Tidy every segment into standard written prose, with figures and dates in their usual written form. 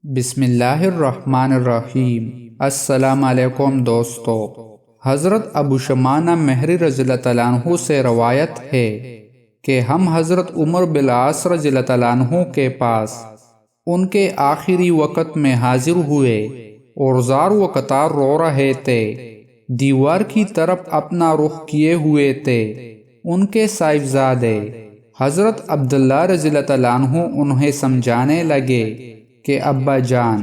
بسم اللہ الرحمن الرحیم۔ السلام علیکم دوستو۔ حضرت ابو شمانہ مہری رضی اللہ عنہ سے روایت ہے کہ ہم حضرت عمر بن العاص رضی اللہ عنہ کے پاس ان کے آخری وقت میں حاضر ہوئے اور زار و قطار رو رہے تھے، دیوار کی طرف اپنا رخ کیے ہوئے تھے۔ ان کے صاحبزادے حضرت عبداللہ رضی اللہ عنہ انہیں سمجھانے لگے کہ ابا جان،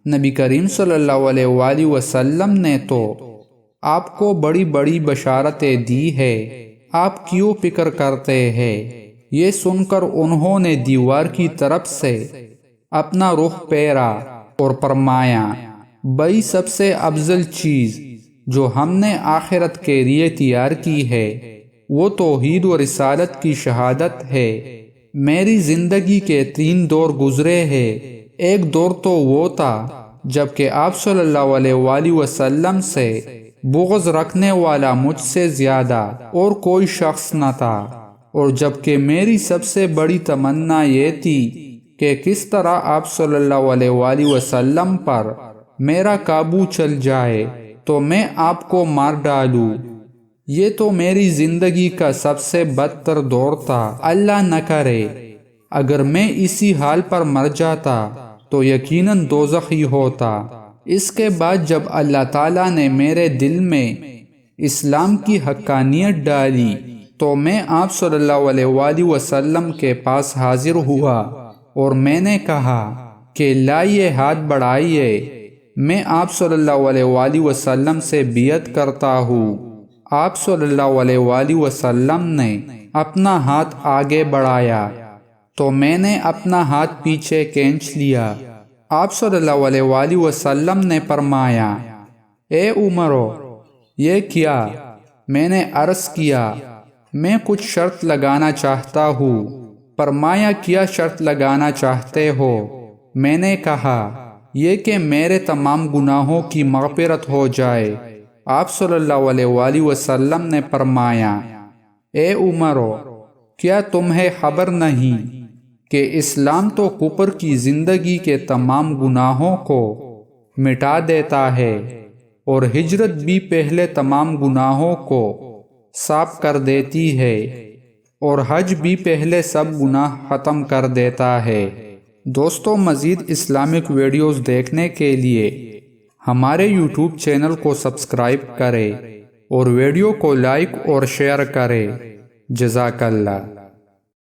نبی کریم صلی اللہ علیہ وآلہ وسلم نے تو آپ کو بڑی بڑی بشارتیں دی ہے، آپ کیوں فکر کرتے ہیں؟ یہ سن کر انہوں نے دیوار کی طرف سے اپنا رخ پھیرا اور فرمایا، بھائی سب سے افضل چیز جو ہم نے آخرت کے لیے تیار کی ہے وہ توحید و رسالت کی شہادت ہے۔ میری زندگی کے 3 دور گزرے ہیں۔ ایک دور تو وہ تھا جبکہ آپ صلی اللہ علیہ وآلہ وسلم سے بغض رکھنے والا مجھ سے زیادہ اور کوئی شخص نہ تھا، اور جبکہ میری سب سے بڑی تمنا یہ تھی کہ کس طرح آپ صلی اللہ علیہ وآلہ وسلم پر میرا قابو چل جائے تو میں آپ کو مار ڈالوں۔ یہ تو میری زندگی کا سب سے بدتر دور تھا۔ اللہ نہ کرے اگر میں اسی حال پر مر جاتا تو یقیناً دوزخی ہوتا۔ اس کے بعد جب اللہ تعالیٰ نے میرے دل میں اسلام کی حقانیت ڈالی تو میں آپ صلی اللہ علیہ وآلہ وسلم کے پاس حاضر ہوا اور میں نے کہا کہ لائیے ہاتھ بڑھائیے، میں آپ صلی اللہ علیہ وآلہ وسلم سے بیعت کرتا ہوں۔ آپ صلی اللہ علیہ وآلہ وسلم نے اپنا ہاتھ آگے بڑھایا تو میں نے اپنا ہاتھ پیچھے کھینچ لیا۔ آپ صلی اللہ علیہ وآلہ وسلم نے فرمایا، اے عمرو یہ کیا؟ میں نے عرض کیا، میں کچھ شرط لگانا چاہتا ہوں۔ فرمایا، کیا شرط لگانا چاہتے ہو؟ میں نے کہا، یہ کہ میرے تمام گناہوں کی مغفرت ہو جائے۔ آپ صلی اللہ علیہ وآلہ وسلم نے فرمایا، اے عمرو کیا تمہیں خبر نہیں کہ اسلام تو کفر کی زندگی کے تمام گناہوں کو مٹا دیتا ہے، اور ہجرت بھی پہلے تمام گناہوں کو صاف کر دیتی ہے، اور حج بھی پہلے سب گناہ ختم کر دیتا ہے۔ دوستو، مزید اسلامک ویڈیوز دیکھنے کے لیے ہمارے یوٹیوب چینل کو سبسکرائب کریں اور ویڈیو کو لائک اور شیئر کریں۔ جزاک اللہ۔